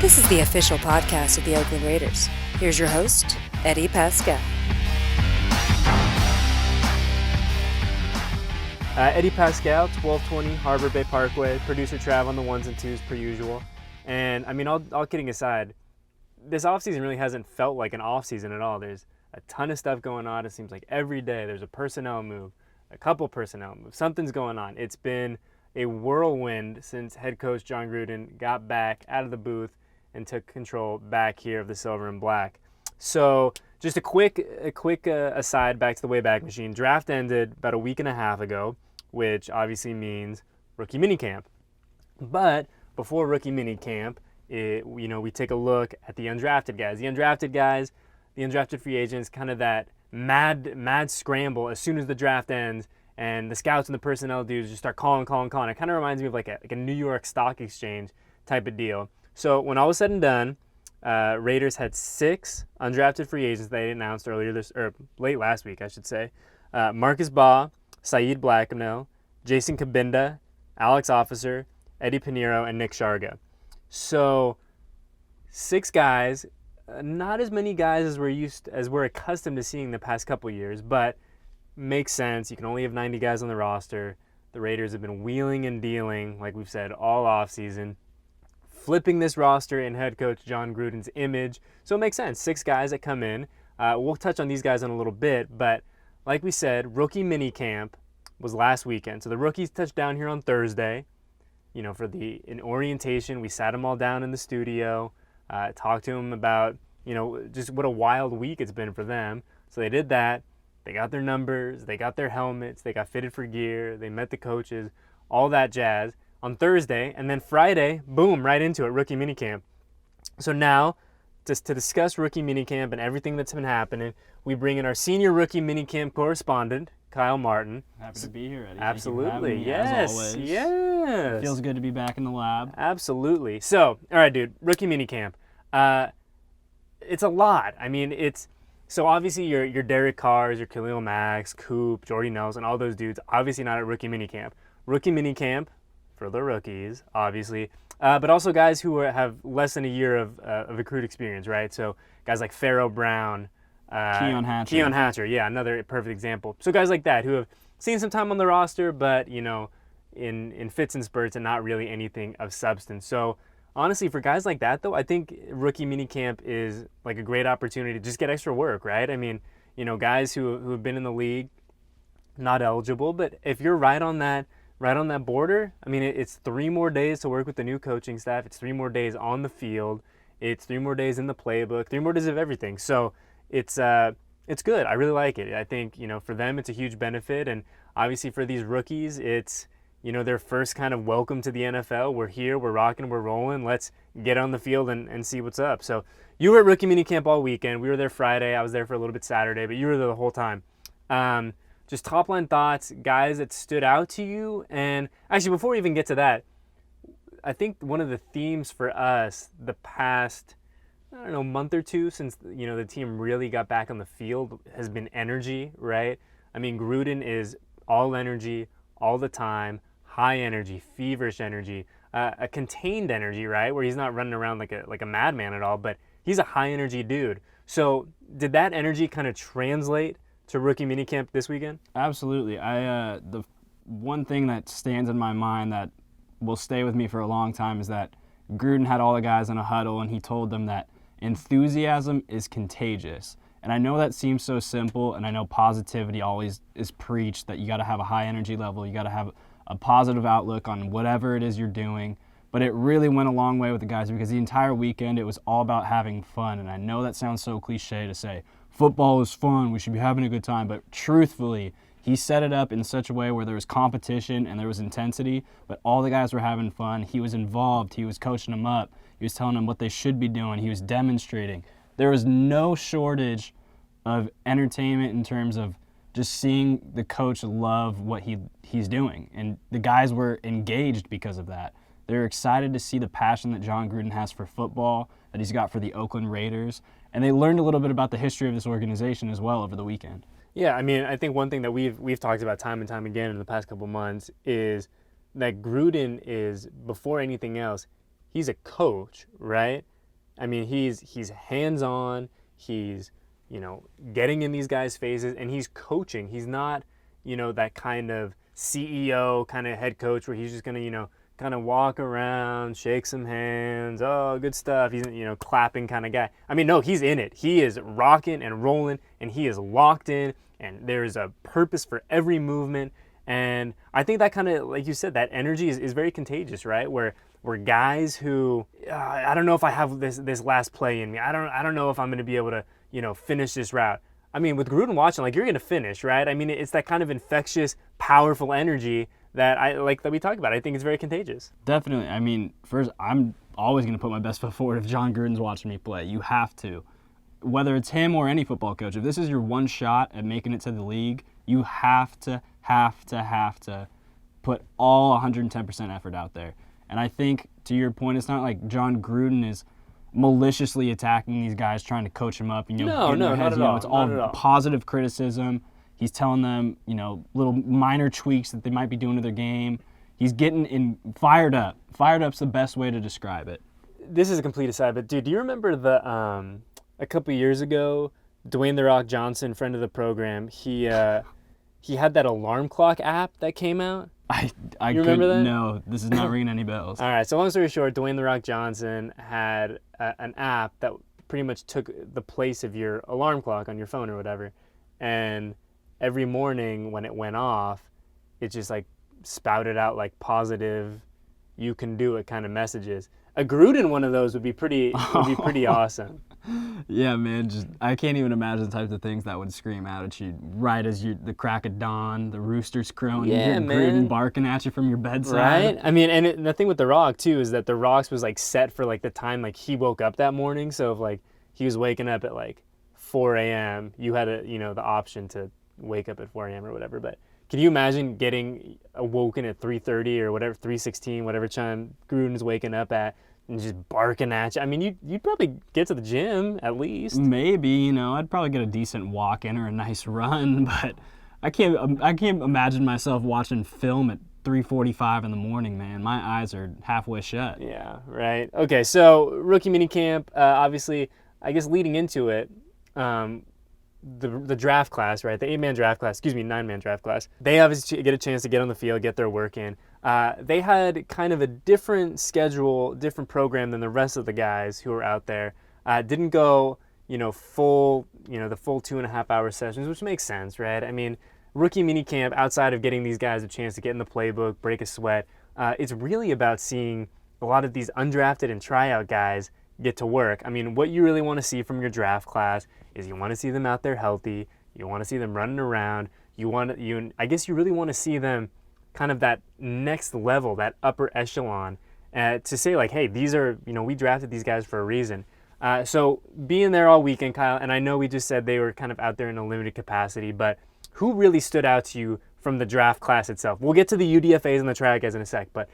This is the official podcast of the Oakland Raiders. Here's your host, Eddie Paskal. Eddie Paskal, 1220 Harbor Bay Parkway. Producer Trav on the ones and twos per usual. And I mean, all kidding aside, this offseason really hasn't felt like an offseason at all. There's a ton of stuff going on. It seems like every day there's a personnel move, a couple personnel moves. Something's going on. It's been a whirlwind since head coach Jon Gruden got back out of the booth and took control back here of the silver and black. So just a quick aside back to the Wayback Machine. Draft ended about a week and a half ago, which obviously means rookie minicamp. But before rookie minicamp, we take a look at the undrafted guys. The undrafted free agents, kind of that mad scramble as soon as the draft ends, and the scouts and the personnel dudes just start calling. It kind of reminds me of like a New York Stock Exchange type of deal. So when all was said and done, Raiders had 6 undrafted free agents they announced late last week, I should say. Marcus Baugh, Saeed Blacknell, Jason Cabinda, Alex Officer, Eddie Pinheiro, and Nick Sharga. So 6 guys, not as many guys as we're accustomed to seeing the past couple years, but makes sense. You can only have 90 guys on the roster. The Raiders have been wheeling and dealing, like we've said, all offseason, flipping this roster in head coach Jon Gruden's image. So it makes sense. 6 guys that come in. We'll touch on these guys in a little bit, but like we said, rookie minicamp was last weekend. So the rookies touched down here on Thursday. For in orientation, we sat them all down in the studio, talked to them about, just what a wild week it's been for them. So they did that. They got their numbers, they got their helmets, they got fitted for gear, they met the coaches, all that jazz on Thursday. And then Friday, boom, right into it, rookie minicamp. So now, just to discuss rookie minicamp and everything that's been happening, we bring in our senior rookie minicamp correspondent, Kyle Martin. Happy to be here, Eddie. Absolutely, Me, yes, as always. yes. Feels good to be back in the lab. Absolutely. So, all right, dude, rookie minicamp. It's a lot. I mean, so obviously your Derek Carrs, your Khalil Macks, Coop, Jordy Nelson, all those dudes, obviously not at rookie minicamp. Rookie minicamp for the rookies, obviously, but also guys who have less than a year of recruit experience, right? So guys like Pharaoh Brown, Keon Hatcher. Yeah, another perfect example. So guys like that who have seen some time on the roster, but in fits and spurts and not really anything of substance. So honestly, for guys like that, though, I think rookie minicamp is like a great opportunity to just get extra work, right? I mean, guys who have been in the league, not eligible, but if you're right on that border, I mean, it's 3 more days to work with the new coaching staff. It's 3 more days on the field. It's 3 more days in the playbook. 3 more days of everything. So it's good. I really like it. I think for them it's a huge benefit, and obviously for these rookies, it's their first kind of welcome to the NFL. We're here, we're rocking, we're rolling. Let's get on the field and see what's up. So you were at rookie minicamp all weekend. We were there Friday. I was there for a little bit Saturday, but you were there the whole time. Just top line thoughts, guys that stood out to you. And actually, before we even get to that, I think one of the themes for us the past, month or two since the team really got back on the field has been energy, right? I mean, Gruden is all energy all the time. High energy, feverish energy, a contained energy, right? Where he's not running around like a madman at all, but he's a high energy dude. So did that energy kind of translate to rookie minicamp this weekend? Absolutely. The one thing that stands in my mind that will stay with me for a long time is that Gruden had all the guys in a huddle and he told them that enthusiasm is contagious. And I know that seems so simple, and I know positivity always is preached, that you got to have a high energy level, you got to have a positive outlook on whatever it is you're doing. But it really went a long way with the guys because the entire weekend it was all about having fun. And I know that sounds so cliche to say, football is fun, we should be having a good time. But truthfully, he set it up in such a way where there was competition and there was intensity, but all the guys were having fun. He was involved, he was coaching them up, he was telling them what they should be doing, he was demonstrating. There was no shortage of entertainment in terms of just seeing the coach love what he's doing. And the guys were engaged because of that. They're excited to see the passion that Jon Gruden has for football, that he's got for the Oakland Raiders. And they learned a little bit about the history of this organization as well over the weekend. Yeah, I mean, I think one thing that we've talked about time and time again in the past couple months is that Gruden is, before anything else, he's a coach, right? I mean, he's hands-on. He's, getting in these guys' faces, and he's coaching. He's not, that kind of CEO kind of head coach where he's just going to, kind of walk around, shake some hands, oh, good stuff. He's, clapping kind of guy. I mean, no, he's in it. He is rocking and rolling, and he is locked in, and there's a purpose for every movement. And I think that kind of, like you said, that energy is very contagious, right? Where guys who, I don't know if I have this last play in me. I don't know if I'm going to be able to, finish this route. I mean, with Gruden watching, like, you're going to finish, right? I mean, it's that kind of infectious, powerful energy that we talked about. I think it's very contagious. Definitely. I mean, first, I'm always going to put my best foot forward if John Gruden's watching me play. You have to. Whether it's him or any football coach, if this is your one shot at making it to the league, you have to put all 110% effort out there. And I think, to your point, it's not like John Gruden is maliciously attacking these guys, trying to coach them up. No, not at all. It's all positive criticism. He's telling them, little minor tweaks that they might be doing to their game. He's getting fired up. Fired up's the best way to describe it. This is a complete aside, but dude, do you remember a couple of years ago, Dwayne "The Rock" Johnson, friend of the program, he had that alarm clock app that came out? I you remember that? No, this is not ringing any bells. All right, so long story short, Dwayne "The Rock" Johnson had an app that pretty much took the place of your alarm clock on your phone or whatever. And every morning when it went off, it just like spouted out like positive, you can do it kind of messages. A Gruden one of those would be pretty awesome. Yeah, man, I can't even imagine the types of things that would scream out at you right as the crack of dawn, the rooster's crowing, you hear Gruden barking at you from your bedside. Right? I mean, and the thing with The Rock, too, is that The Rock's was, like, set for, like, the time, like, he woke up that morning. So if, like, he was waking up at, like, 4 a.m., you had, the option to wake up at 4 a.m. or whatever. But can you imagine getting awoken at 3:30 or whatever, 3:16, whatever time Gruden's waking up at, and just barking at you? I mean, you'd probably get to the gym at least. Maybe, I'd probably get a decent walk in or a nice run, but I can't imagine myself watching film at 3:45 in the morning, man. My eyes are halfway shut. Yeah, right. Okay, so rookie minicamp, obviously, I guess leading into it, the draft class, right? The 9-man draft class. They obviously get a chance to get on the field, get their work in. They had kind of a different schedule, different program than the rest of the guys who were out there. Didn't go, the full 2.5 hour sessions, which makes sense, right? I mean, rookie minicamp, outside of getting these guys a chance to get in the playbook, break a sweat, it's really about seeing a lot of these undrafted and tryout guys get to work. I mean, what you really want to see from your draft class is you want to see them out there healthy. You want to see them running around. I guess you really want to see them kind of that next level, that upper echelon, to say like, hey, these are, we drafted these guys for a reason. So being there all weekend, Kyle, and I know we just said they were kind of out there in a limited capacity, but who really stood out to you from the draft class itself? We'll get to the UDFAs and the tryout guys in a sec, but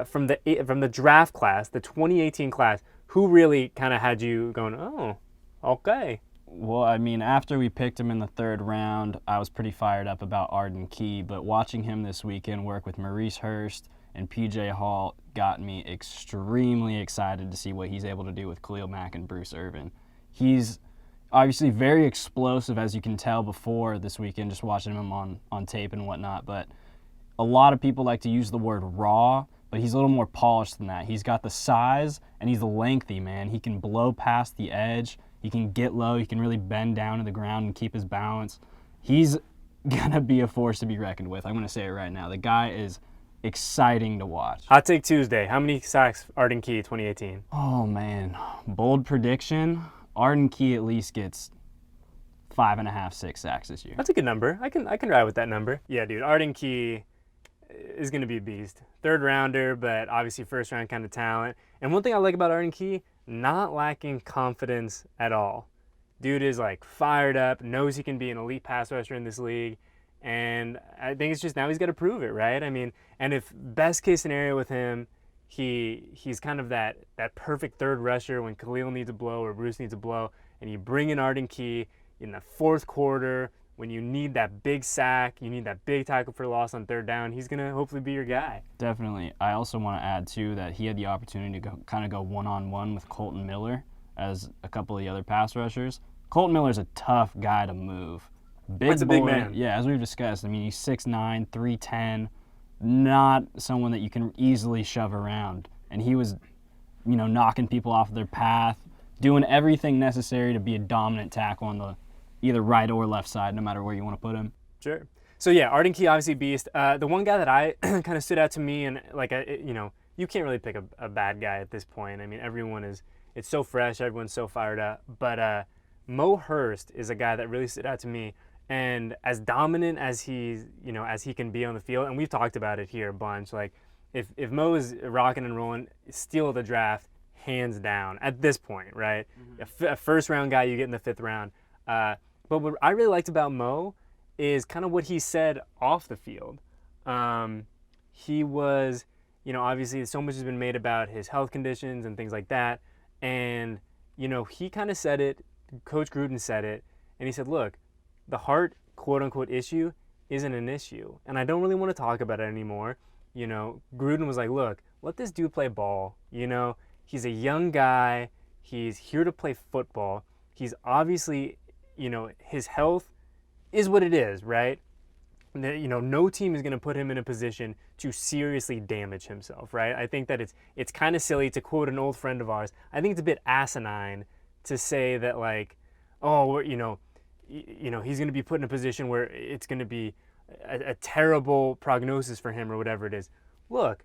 from the draft class, the 2018 class, who really kind of had you going, oh, okay? Well, I mean, after we picked him in the 3rd round, I was pretty fired up about Arden Key, but watching him this weekend work with Moe Hurst and PJ Hall got me extremely excited to see what he's able to do with Khalil Mack and Bruce Irvin. He's obviously very explosive, as you can tell before this weekend, just watching him on tape and whatnot, but a lot of people like to use the word raw, but he's a little more polished than that. He's got the size, and he's lengthy, man. He can blow past the edge. He can get low. He can really bend down to the ground and keep his balance. He's going to be a force to be reckoned with. I'm going to say it right now. The guy is exciting to watch. Hot Take Tuesday. How many sacks Arden Key 2018? Oh, man. Bold prediction. Arden Key at least gets 5.5, 6 sacks this year. That's a good number. I can ride with that number. Yeah, dude. Arden Key is going to be a beast. 3rd rounder, but obviously 1st round kind of talent. And one thing I like about Arden Key, not lacking confidence at all. Dude is like fired up, knows he can be an elite pass rusher in this league, and I think it's just now he's got to prove it, right? I mean, and if best case scenario with him, he's kind of that perfect 3rd rusher when Khalil needs a blow or Bruce needs a blow, and you bring in Arden Key in the 4th quarter when you need that big sack, you need that big tackle for loss on 3rd down, he's going to hopefully be your guy. Definitely. I also want to add, too, that he had the opportunity to kind of go one-on-one with Colton Miller as a couple of the other pass rushers. Colton Miller's a tough guy to move. That's a big man. Yeah, as we've discussed. I mean, he's 6'9", 310, not someone that you can easily shove around. And he was, knocking people off their path, doing everything necessary to be a dominant tackle on the either right or left side, no matter where you want to put him. Sure. So yeah, Arden Key, obviously beast. The one guy that I kind of stood out to me, and you can't really pick a bad guy at this point. I mean, it's so fresh, everyone's so fired up. But Moe Hurst is a guy that really stood out to me. And as dominant as he can be on the field, and we've talked about it here a bunch, like if Mo is rocking and rolling, steal of the draft, hands down at this point, right? Mm-hmm. A first round guy you get in the 5th round. But what I really liked about Mo is kind of what he said off the field. He was, obviously so much has been made about his health conditions and things like that. And, he kind of said it, Coach Gruden said it, and he said, look, the heart, quote unquote, issue isn't an issue. And I don't really want to talk about it anymore. Gruden was like, look, let this dude play ball. He's a young guy. He's here to play football. He's obviously, his health is what it is, right? No team is going to put him in a position to seriously damage himself, right? I think that it's kind of silly, to quote an old friend of ours. I think it's a bit asinine to say that, like, oh, he's going to be put in a position where it's going to be a terrible prognosis for him or whatever it is. Look,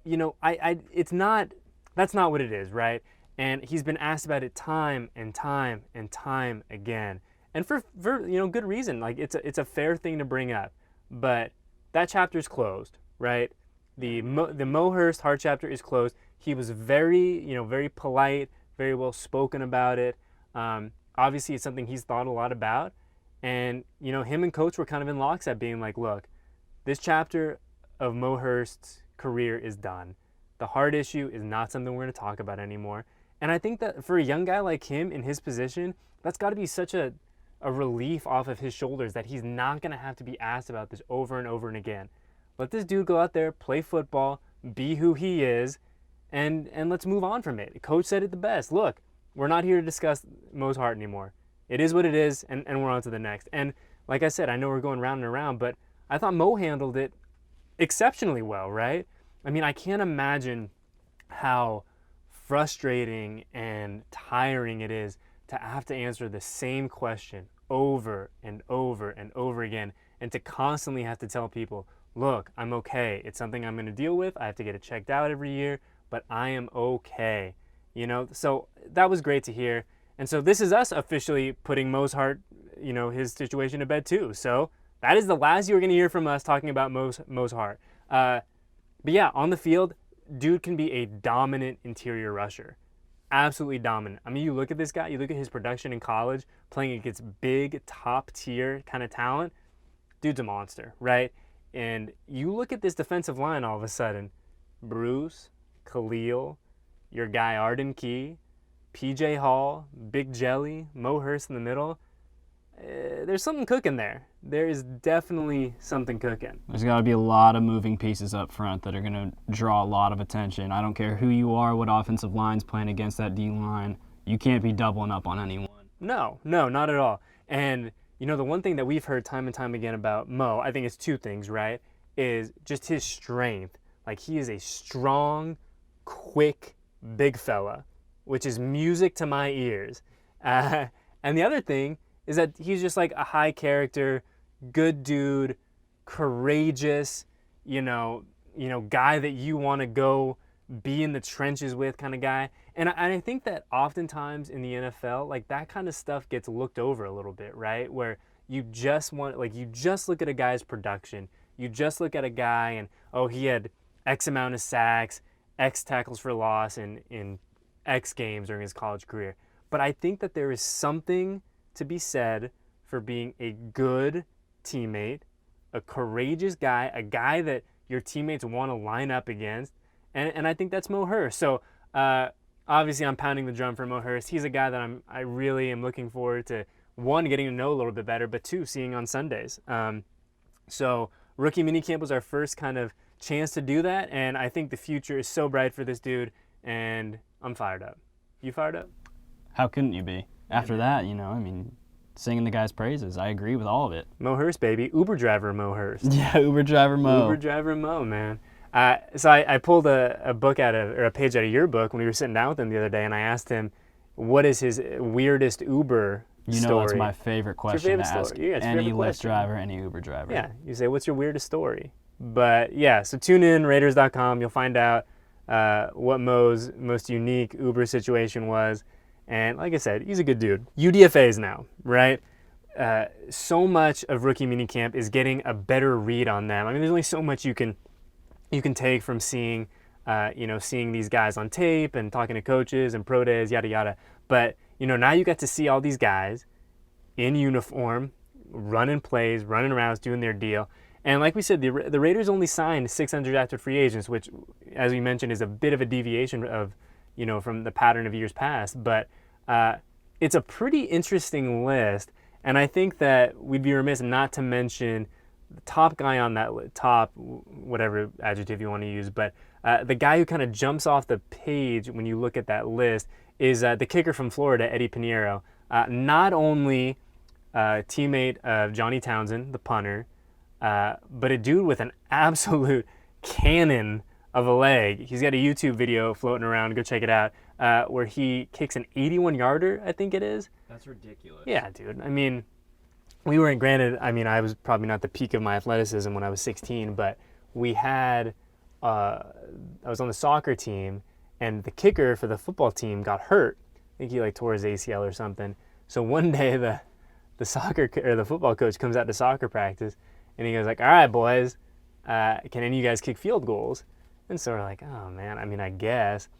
it's not, that's not what it is, right? And he's been asked about it time and time and time again. And for good reason. Like, it's a fair thing to bring up. But that chapter's closed, right? The Moe Hurst heart chapter is closed. He was very polite, very well spoken about it. Obviously, it's something he's thought a lot about. And, him and Coach were kind of in lockstep, being like, look, this chapter of Moe Hurst's career is done. The heart issue is not something we're going to talk about anymore. And I think that for a young guy like him in his position, that's got to be such a relief off of his shoulders that he's not going to have to be asked about this over and over and again. Let this dude go out there, play football, be who he is, and let's move on from it. Coach said it the best. Look, we're not here to discuss Mo's heart anymore. It is what it is, and we're on to the next. And like I said, I know we're going round and around, but I thought Mo handled it exceptionally well, right? I mean, I can't imagine how frustrating and tiring it is to have to answer the same question over and over and over again, and to constantly have to tell people, look, I'm okay. It's something I'm going to deal with. I have to get it checked out every year, but I am okay. So that was great to hear. And so this is us officially putting Mo's heart, his situation to bed too. So that is the last you're going to hear from us talking about Mo's heart. But yeah, on the field, dude can be a dominant interior rusher. Absolutely dominant. I mean, you look at this guy, you look at his production in college, playing against big, top-tier kind of talent, dude's a monster, right? And you look at this defensive line all of a sudden, Bruce, Khalil, your guy Arden Key, PJ Hall, Big Jelly, Moe Hurst in the middle. There's something cooking there. There is definitely something cooking. There's got to be a lot of moving pieces up front that are going to draw a lot of attention. I don't care who you are, what offensive line's playing against that D-line. You can't be doubling up on anyone. No, not at all. And, the one thing that we've heard time and time again about Mo, I think it's 2 things, right, is just his strength. Like, he is a strong, quick, big fella, which is music to my ears. And the other thing is that he's just like a high character, good dude, courageous, guy that you want to go be in the trenches with kind of guy. And I think that oftentimes in the NFL, like, that kind of stuff gets looked over a little bit, right? Where you just look at a guy's production. You just look at a guy and, oh, he had X amount of sacks, X tackles for loss in X games during his college career. But I think that there is something to be said for being a good teammate, a courageous guy, a guy that your teammates want to line up against, and I think that's Moe Hurst. So obviously I'm pounding the drum for Moe Hurst. He's a guy that I really am looking forward to, 1, getting to know a little bit better, but 2, seeing on Sundays. So rookie minicamp was our first kind of chance to do that, and I think the future is so bright for this dude, and I'm fired up. You fired up? How couldn't you be? After that, singing the guy's praises. I agree with all of it. Moe Hurst, baby. Uber driver Moe Hurst. Yeah, Uber driver Moe. Uber driver Moe, man. So I pulled a book or a page out of your book when we were sitting down with him the other day, and I asked him, what is his weirdest Uber story? That's my favorite question to ask any Lyft driver, any Uber driver. Yeah, you say, what's your weirdest story? But yeah, so tune in, Raiders.com. You'll find out what Moe's most unique Uber situation was. And like I said, he's a good dude. UDFAs now, right? So much of rookie minicamp is getting a better read on them. I mean, there's only so much you can take from seeing these guys on tape and talking to coaches and pro days, yada yada. But now you get to see all these guys in uniform, running plays, running routes, doing their deal. And like we said, the Raiders only signed 6 undrafted free agents, which, as we mentioned, is a bit of a deviation of from the pattern of years past. But it's a pretty interesting list, and I think that we'd be remiss not to mention the top guy on that top, whatever adjective you want to use, but the guy who kind of jumps off the page when you look at that list is the kicker from Florida, Eddie Pinheiro. Not only teammate of Johnny Townsend, the punter, but a dude with an absolute cannon of a leg. He's got a YouTube video floating around. Go check it out, where he kicks an 81-yarder, I think it is. That's ridiculous. Yeah, dude. I mean, I was probably not the peak of my athleticism when I was 16, but we had, I was on the soccer team, and the kicker for the football team got hurt. I think he tore his ACL or something. So one day the football coach comes out to soccer practice, and he goes all right, boys, can any of you guys kick field goals? And so we're like, oh man, I guess.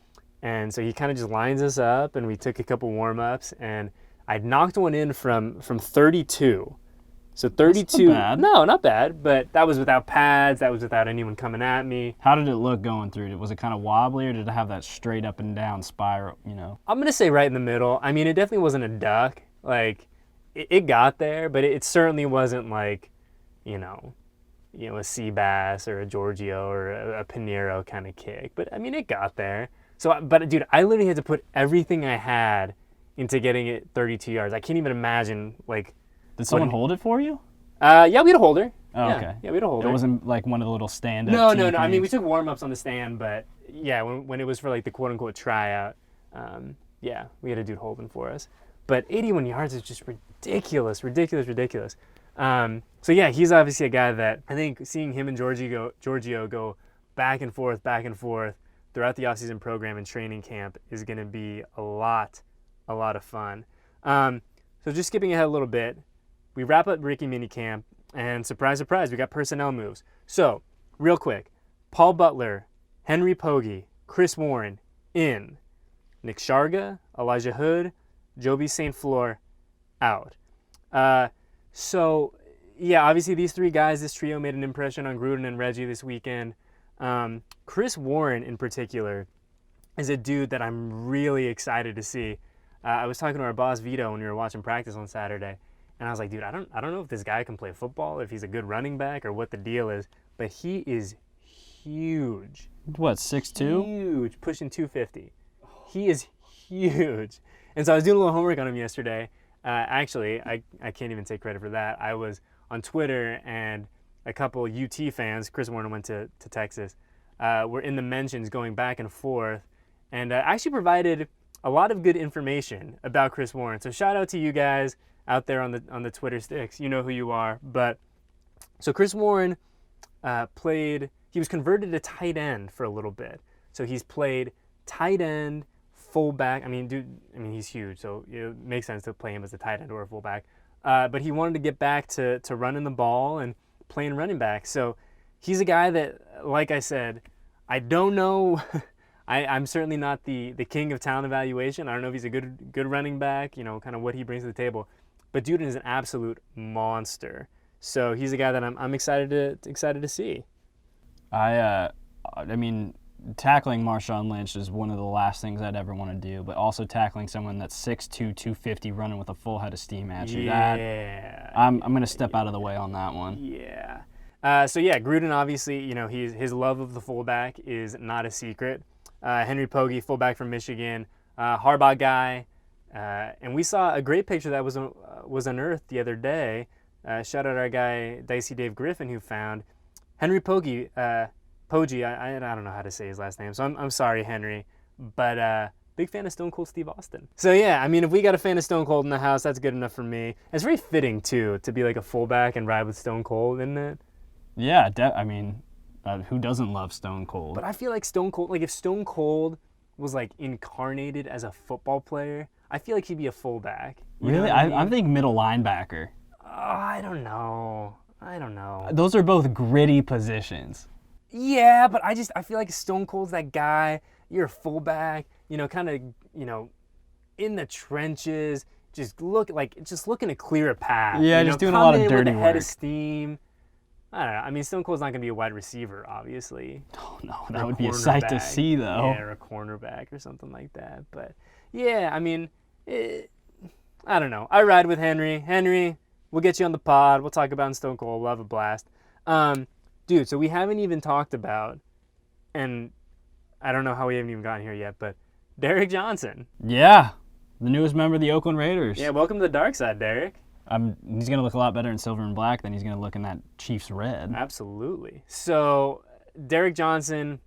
And so he kind of just lines us up, and we took a couple warm-ups, and I knocked one in from 32. So 32. That's not bad. No, not bad, but that was without pads. That was without anyone coming at me. How did it look going through? Was it kind of wobbly, or did it have that straight up and down spiral, I'm going to say right in the middle. It definitely wasn't a duck. It got there, but it certainly wasn't a sea bass or a Giorgio or a Pinheiro kind of kick. But it got there. So, but dude, I literally had to put everything I had into getting it 32 yards. I can't even imagine Did someone hold it for you? Yeah, we had a holder. Oh, yeah, okay. Yeah, we had a holder. It wasn't one of the little stand-up No. things? We took warm-ups on the stand, but yeah, when it was for the quote-unquote tryout, yeah, we had a dude holding for us. But 81 yards is just ridiculous. So yeah, he's obviously a guy that I think seeing him and Giorgio go back and forth throughout the offseason program and training camp is going to be a lot of fun. So just skipping ahead a little bit, we wrap up rookie minicamp, and surprise, surprise, we got personnel moves. So real quick, Paul Butler, Henry Pogge, Chris Warren in, Nick Sharga, Elijah Hood, Joby St. Fleur out. So yeah, obviously these three guys, this trio made an impression on Gruden and Reggie this weekend. Chris Warren in particular is a dude that I'm really excited to see. I was talking to our boss Vito when we were watching practice on Saturday, and I was like, dude, I don't know if this guy can play football, if he's a good running back, or what the deal is, but he is huge. What, 6'2"? Huge, pushing 250. He is huge. And so I was doing a little homework on him yesterday. Actually, I can't even take credit for that. I was on Twitter, and a couple UT fans, Chris Warren went to Texas, were in the mentions going back and forth, and actually provided a lot of good information about Chris Warren. So shout out to you guys out there on the Twitter sticks. You know who you are. But so Chris Warren he was converted to tight end for a little bit. So he's played tight end, fullback. He's huge, so it makes sense to play him as a tight end or a fullback. But he wanted to get back to running the ball and playing running back. So he's a guy that, like I said, I don't know. I'm certainly not the king of talent evaluation. I don't know if he's a good running back, kind of what he brings to the table. But dude is an absolute monster. So he's a guy that I'm excited to see. Tackling Marshawn Lynch is one of the last things I'd ever want to do, but also tackling someone that's 6'2", 250 running with a full head of steam at you. Yeah. I'm going to step out of the way on that one. Yeah. So yeah, Gruden obviously, his love of the fullback is not a secret. Henry Pogge, fullback from Michigan, Harbaugh guy, And we saw a great picture that was unearthed the other day. Shout out our guy, Dicey Dave Griffin, who found Henry Poggi. Poggi, I don't know how to say his last name, so I'm sorry, Henry. But big fan of Stone Cold Steve Austin. So yeah, I mean, if we got a fan of Stone Cold in the house, that's good enough for me. It's very fitting, too, to be like a fullback and ride with Stone Cold, isn't it? Yeah, who doesn't love Stone Cold? But I feel like Stone Cold, like if Stone Cold was like incarnated as a football player, I feel like he'd be a fullback. Really? I think middle linebacker. Oh, I don't know. Those are both gritty positions. Yeah, but I feel like Stone Cold's that guy. You're a fullback, kind of, in the trenches, just looking to clear a path. Yeah, just doing a lot of dirty with a work. head of steam. I don't know. I mean, Stone Cold's not going to be a wide receiver, obviously. Oh, no, that would be a sight to see, though. Yeah, or a cornerback or something like that. But, yeah, I mean, I don't know. I ride with Henry. Henry, we'll get you on the pod. We'll talk about Stone Cold. We'll have a blast. Dude, so we haven't even talked about, and I don't know how we haven't even gotten here yet, but Derrick Johnson. Yeah, the newest member of the Oakland Raiders. Yeah, welcome to the dark side, Derrick. He's going to look a lot better in silver and black than he's going to look in that Chiefs red. Absolutely. So, Derrick Johnson,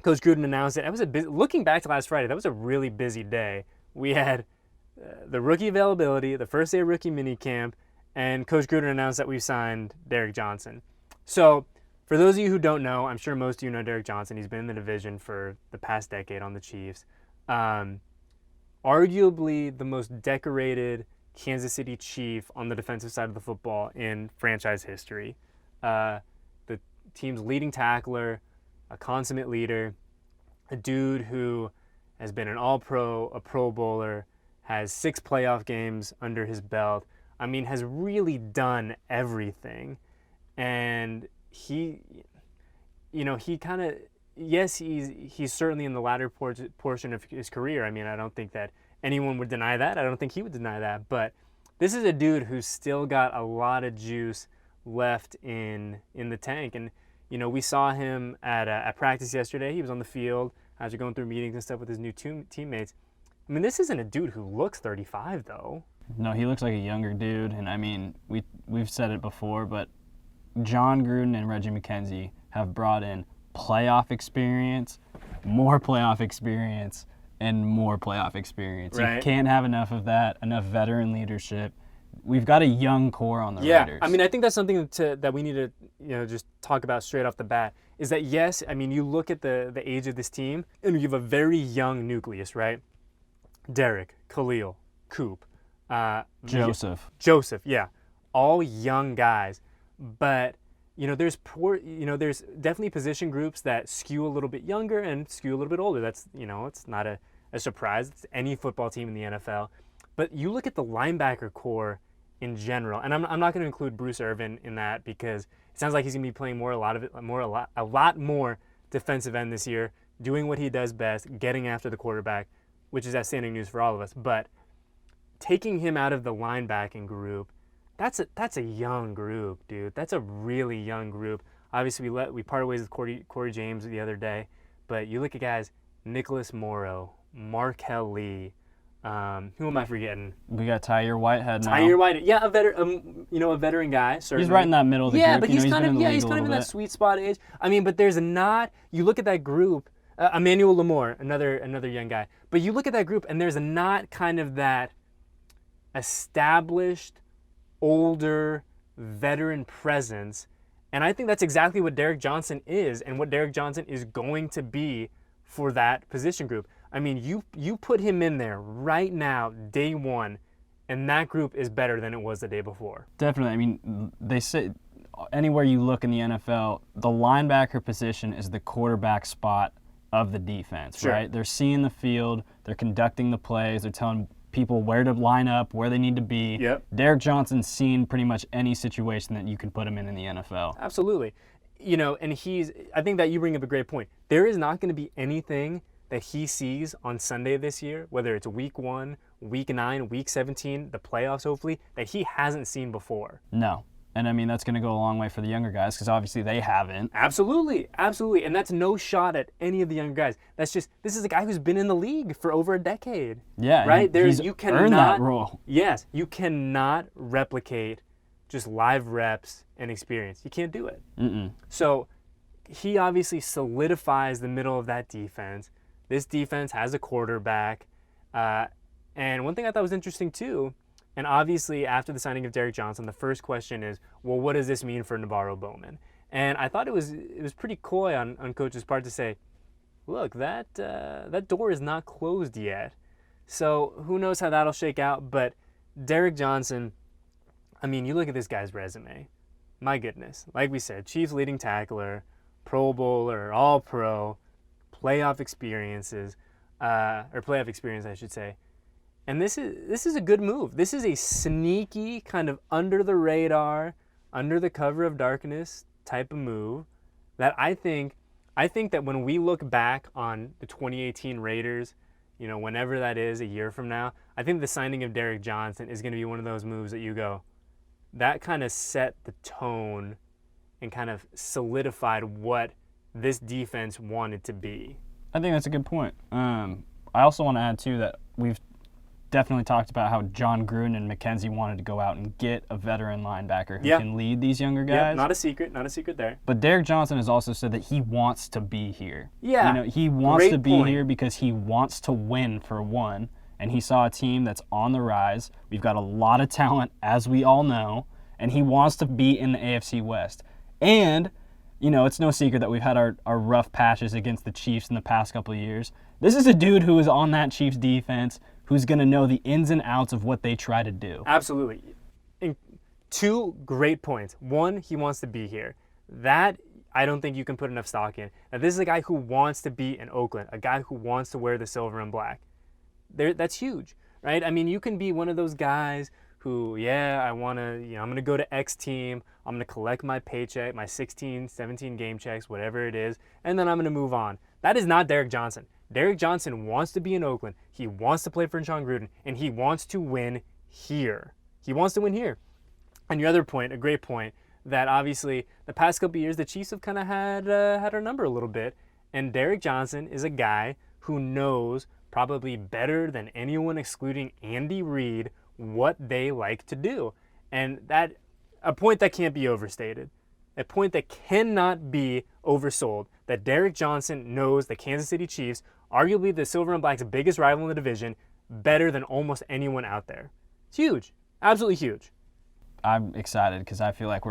Coach Gruden announced it. It was looking back to last Friday, that was a really busy day. We had the rookie availability, the first day of rookie minicamp, and Coach Gruden announced that we signed Derrick Johnson. So, for those of you who don't know, I'm sure most of you know Derrick Johnson. He's been in the division for the past decade on the Chiefs. Arguably the most decorated Kansas City Chief on the defensive side of the football in franchise history. The team's leading tackler, a consummate leader, a dude who has been an All-Pro, a Pro Bowler, has 6 playoff games under his belt. I mean, has really done everything. And he kind of, yes, he's certainly in the latter portion of his career. I mean, I don't think that anyone would deny that. I don't think he would deny that. But this is a dude who's still got a lot of juice left in the tank. And, we saw him at practice yesterday. He was on the field after going through meetings and stuff with his new teammates. I mean, this isn't a dude who looks 35, though. No, he looks like a younger dude. And, I mean, we've said it before, but John Gruden and Reggie McKenzie have brought in playoff experience, more playoff experience, and more playoff experience. Right. You can't have enough of that, enough veteran leadership. We've got a young core on the Raiders. I mean, I think that's something that we need to just talk about straight off the bat, is that, yes, I mean, you look at the age of this team, and you have a very young nucleus, right? Derrick, Khalil, Coop, Joseph, yeah. All young guys. But, there's definitely position groups that skew a little bit younger and skew a little bit older. That's, it's not a surprise. It's any football team in the NFL. But you look at the linebacker core in general, and I'm not going to include Bruce Irvin in that because it sounds like he's going to be playing a lot more defensive end this year, doing what he does best, getting after the quarterback, which is outstanding news for all of us. But taking him out of the linebacking group, that's a young group, dude. That's a really young group. Obviously, we parted ways with Corey James the other day, but you look at guys, Nicholas Morrow, Markel Lee. Who am I forgetting? We got Tyre Whitehead now. Tyre Whitehead, yeah, a veteran guy. Certainly. He's right in that middle of the group. But he's kind of in that sweet spot age. I mean, but there's not. You look at that group, Emmanuel Lamore, another young guy. But you look at that group, and there's not kind of that established, older, veteran presence. And I think that's exactly what Derrick Johnson is and what Derrick Johnson is going to be for that position group. I mean, you put him in there right now, day one, and that group is better than it was the day before. Definitely. I mean, they say anywhere you look in the NFL, the linebacker position is the quarterback spot of the defense, sure. Right? They're seeing the field, they're conducting the plays, they're telling people where to line up, where they need to be. Yep. Derrick Johnson's seen pretty much any situation that you can put him in the NFL. Absolutely. And I think that you bring up a great point. There is not going to be anything that he sees on Sunday this year, whether it's week 1, week 9, week 17, the playoffs hopefully, that he hasn't seen before. No. And I mean, that's going to go a long way for the younger guys because obviously they haven't. Absolutely. And that's no shot at any of the younger guys. This is a guy who's been in the league for over a decade. Yeah, right? He's earned that role. Yes, you cannot replicate just live reps and experience. You can't do it. So he obviously solidifies the middle of that defense. This defense has a quarterback. And one thing I thought was interesting too, and obviously after the signing of Derrick Johnson, the first question is, well, what does this mean for Navarro Bowman? And I thought it was pretty coy on Coach's part to say, look, that door is not closed yet. So who knows how that'll shake out. But Derrick Johnson, I mean, you look at this guy's resume. My goodness. Like we said, Chiefs leading tackler, Pro Bowler, All-Pro, playoff experiences, or playoff experience, I should say. And this is a good move. This is a sneaky, kind of under the radar, under the cover of darkness type of move that I think that when we look back on the 2018 Raiders, whenever that is, a year from now, I think the signing of Derrick Johnson is going to be one of those moves that you go, that kind of set the tone and kind of solidified what this defense wanted to be. I think that's a good point. I also want to add, too, that we've definitely talked about how John Gruden and McKenzie wanted to go out and get a veteran linebacker who can lead these younger guys. Yeah, not a secret there. But Derrick Johnson has also said that he wants to be here. Yeah, he wants to be here because he wants to win, for one, and he saw a team that's on the rise. We've got a lot of talent, as we all know, and he wants to be in the AFC West. And, it's no secret that we've had our rough patches against the Chiefs in the past couple of years. This is a dude who is on that Chiefs defense who's going to know the ins and outs of what they try to do. Absolutely. And 2 great points. 1, he wants to be here. That, I don't think you can put enough stock in. Now, this is a guy who wants to be in Oakland, a guy who wants to wear the silver and black. That's huge, right? I mean, you can be one of those guys who, I'm going to go to X team, I'm going to collect my paycheck, my 16, 17 game checks, whatever it is, and then I'm going to move on. That is not Derrick Johnson. Derrick Johnson wants to be in Oakland. He wants to play for John Gruden, and he wants to win here. And your other point, a great point, that obviously the past couple of years the Chiefs have kind of had our number a little bit, and Derrick Johnson is a guy who knows probably better than anyone, excluding Andy Reid, what they like to do. And that, a point that can't be overstated, a point that cannot be oversold, that Derrick Johnson knows the Kansas City Chiefs, arguably the Silver and Black's biggest rival in the division, better than almost anyone out there. It's huge. Absolutely huge. I'm excited because I feel like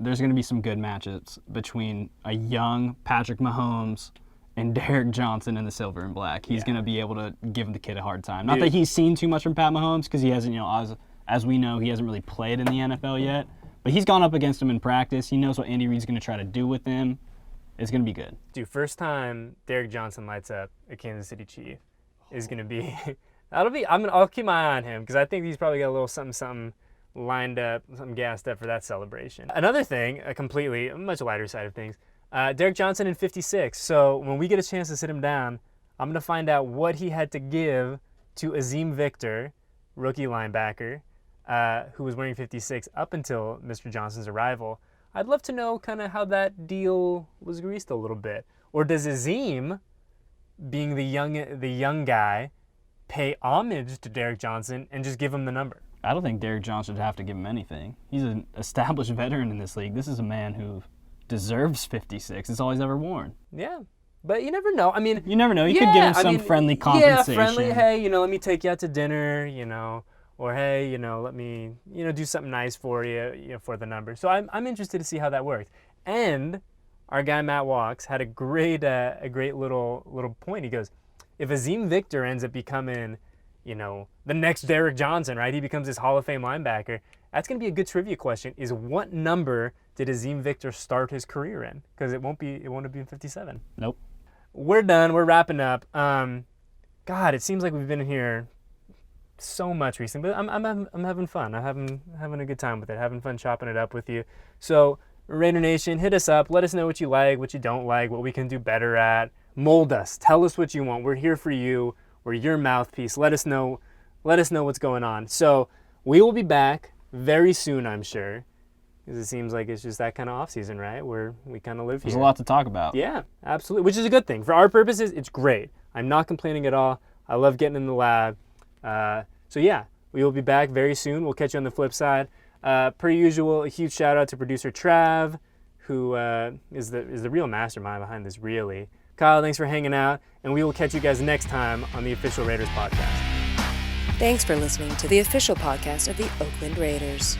there's going to be some good matchups between a young Patrick Mahomes and Derrick Johnson in the Silver and Black. He's going to be able to give the kid a hard time. Not that he's seen too much from Pat Mahomes because he hasn't, as we know, he hasn't really played in the NFL yet. But he's gone up against him in practice. He knows what Andy Reid's going to try to do with him. It's going to be good. Dude, first time Derrick Johnson lights up a Kansas City Chief is going to be I'll keep my eye on him because I think he's probably got a little something lined up, something gassed up for that celebration. Another thing, a much lighter side of things, Derrick Johnson in 56. So when we get a chance to sit him down, I'm going to find out what he had to give to Azim Victor, rookie linebacker, who was wearing 56 up until Mr. Johnson's arrival. I'd love to know kind of how that deal was greased a little bit. Or does Azim, being the young guy, pay homage to Derrick Johnson and just give him the number? I don't think Derrick Johnson should have to give him anything. He's an established veteran in this league. This is a man who deserves 56. It's all he's ever worn. Yeah. But you never know. I mean, you never know. You could give him some friendly compensation. Yeah, friendly. Hey, let me take you out to dinner, or hey, let me, do something nice for you, for the number. So I'm interested to see how that works. And our guy Matt Walks had a great little point. He goes, if Azim Victor ends up becoming, the next Derrick Johnson, right? He becomes this Hall of Fame linebacker. That's going to be a good trivia question. Is what number did Azim Victor start his career in? Because it won't be in 57. Nope. We're done. We're wrapping up. God, it seems like we've been in here so much recently, but I'm having fun. I'm having a good time with it. Having fun chopping it up with you. So Raider Nation, hit us up. Let us know what you like, what you don't like, what we can do better at. Mold us. Tell us what you want. We're here for you. We're your mouthpiece. Let us know what's going on. So we will be back very soon, I'm sure. because it seems like it's just that kind of off season, right? Where we kind of live here. There's a lot to talk about. Yeah, absolutely, which is a good thing. For our purposes, it's great. I'm not complaining at all. I love getting in the lab. So yeah, we will be back very soon. We'll catch you on the flip side. Per usual, a huge shout out to producer Trav, who is the real mastermind behind this, really. Kyle, thanks for hanging out, and we will catch you guys next time on the Official Raiders podcast. Thanks for listening to the official podcast of the Oakland Raiders.